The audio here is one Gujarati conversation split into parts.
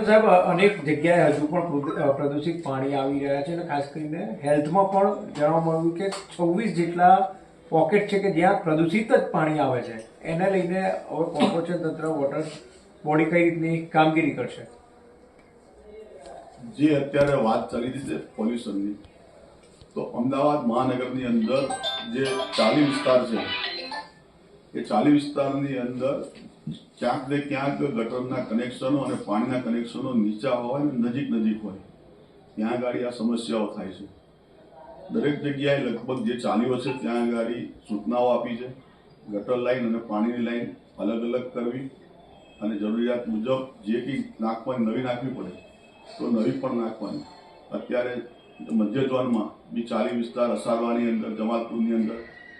સાહેબ, અનેક જગ્યાએ હજુ પણ પ્રદૂષિત પાણી આવી રહ્યા છે અને ખાસ કરીને હેલ્થમાં પણ જાણવા મળ્યું કે 26 જેટલા પોકેટ છે કે જ્યાં પ્રદૂષિત જ પાણી આવે છે. એને લઈને હવે કોર્પોરેશન તંત્ર, વોટર બોડી કઈ રીતની કામગીરી કરશે? જે અત્યારે વાત ચાલી રહી છે પોલ્યુશનની, તો અમદાવાદ મહાનગરની અંદર જે 40 વિસ્તાર છે, એ 40 વિસ્તારની અંદર ક્યાંક ને ક્યાંક ગટરના કનેક્શનો અને પાણીના કનેક્શનો નીચા હોય ને નજીક હોય, ત્યાં આગળ આ સમસ્યાઓ થાય છે. દરેક જગ્યાએ લગભગ જે ચાલીઓ છે ત્યાં આગળ સૂચનાઓ આપી છે. ગટર લાઈન અને પાણીની લાઈન અલગ અલગ કરવી અને જરૂરિયાત મુજબ જે કંઈ નાખવાની નવી નાખવી પડે તો નવી પણ નાખવાની. અત્યારે મધ્ય ઝોનમાં બી 40 વિસ્તાર, અસારવાની અંદર, જમાલપુરની અંદર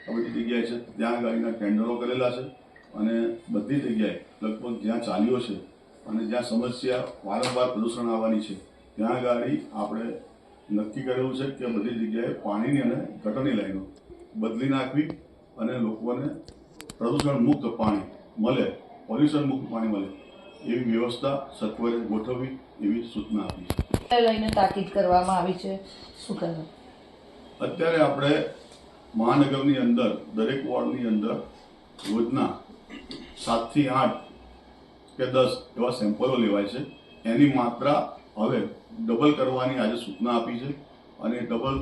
આ બધી જગ્યાએ છે, ત્યાં આગળના ટેન્ડરો કરેલા છે અને બધી જગ્યાએ લગભગ જ્યાં ચાલીઓ છે અને જ્યાં સમસ્યા વારંવાર પ્રદૂષણ આવવાની છે ત્યાં આગળ આપણે નક્કી કરેલું છે કે બધી જગ્યાએ પાણીની અને ગટરની લાઈનો બદલી નાખવી અને લોકોને પ્રદૂષણ મુક્ત પાણી મળે, પોલ્યુશન મુક્ત પાણી મળે એવી વ્યવસ્થા સત્વરે ગોઠવવી એવી સૂચના આપી છે. લઈને તાકીદ કરવામાં આવી છે. શું કહેવું? અત્યારે આપણે મહાનગરની અંદર દરેક વોર્ડની અંદર રોજના 7 થી 8 કે 10 એવા સેમ્પલો લેવાય છે. એની માત્રા હવે ડબલ કરવાની આજે સૂચના આપી છે અને ડબલ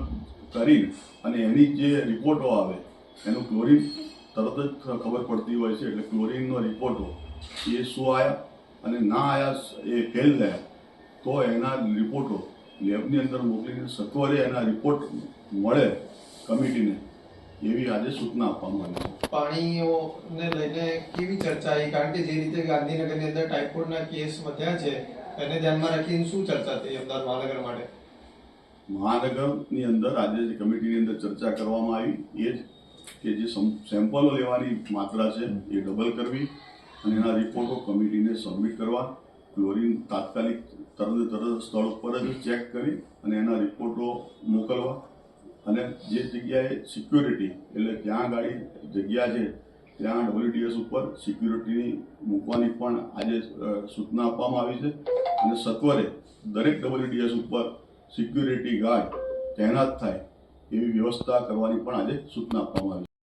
કરીને અને એની જે રિપોર્ટો આવે એનું ક્લોરીન તરત જ ખબર પડતી હોય છે. એટલે ક્લોરીનનો રિપોર્ટો એ શું આવ્યા અને ના આવ્યા, એ ફેલ થયા તો એના રિપોર્ટો લેબની અંદર મોકલીને સત્વરે એના રિપોર્ટ મળે કમિટીને એવી આજે સૂચના આપવામાં આવી છે. પાણીઓને લઈને કેવી ચર્ચા આવી? કારણ કે જે રીતે ગાંધીનગરની અંદર ટાઇફોઇડના કેસ વધ્યા છે એને ધ્યાનમાં રાખીને શું ચર્ચા થઈ અમદાવાદ મહાનગર માટે? મહાનગરની અંદર આજે જે કમિટીની અંદર ચર્ચા કરવામાં આવી એ જ કે જે સેમ્પલો લેવાની માત્રા છે એ ડબલ કરવી અને એના રિપોર્ટો કમિટીને સબમિટ કરવા. ક્લોરીન તાત્કાલિક તરત સ્થળ ઉપર જ ચેક કરી અને એના રિપોર્ટો મોકલવા અને જે જગ્યાએ સિક્યુરિટી એટલે જ્યાં ગાડી જગ્યા છે ત્યાં WDS ઉપર સિક્યુરિટી મૂકવાની પણ આજે સૂચના આપવામાં આવી છે અને સત્વરે દરેક WDS ઉપર સિક્યુરિટી ગાર્ડ તૈનાત થાય એવી વ્યવસ્થા કરવાની પણ આજે સૂચના આપવામાં આવી છે.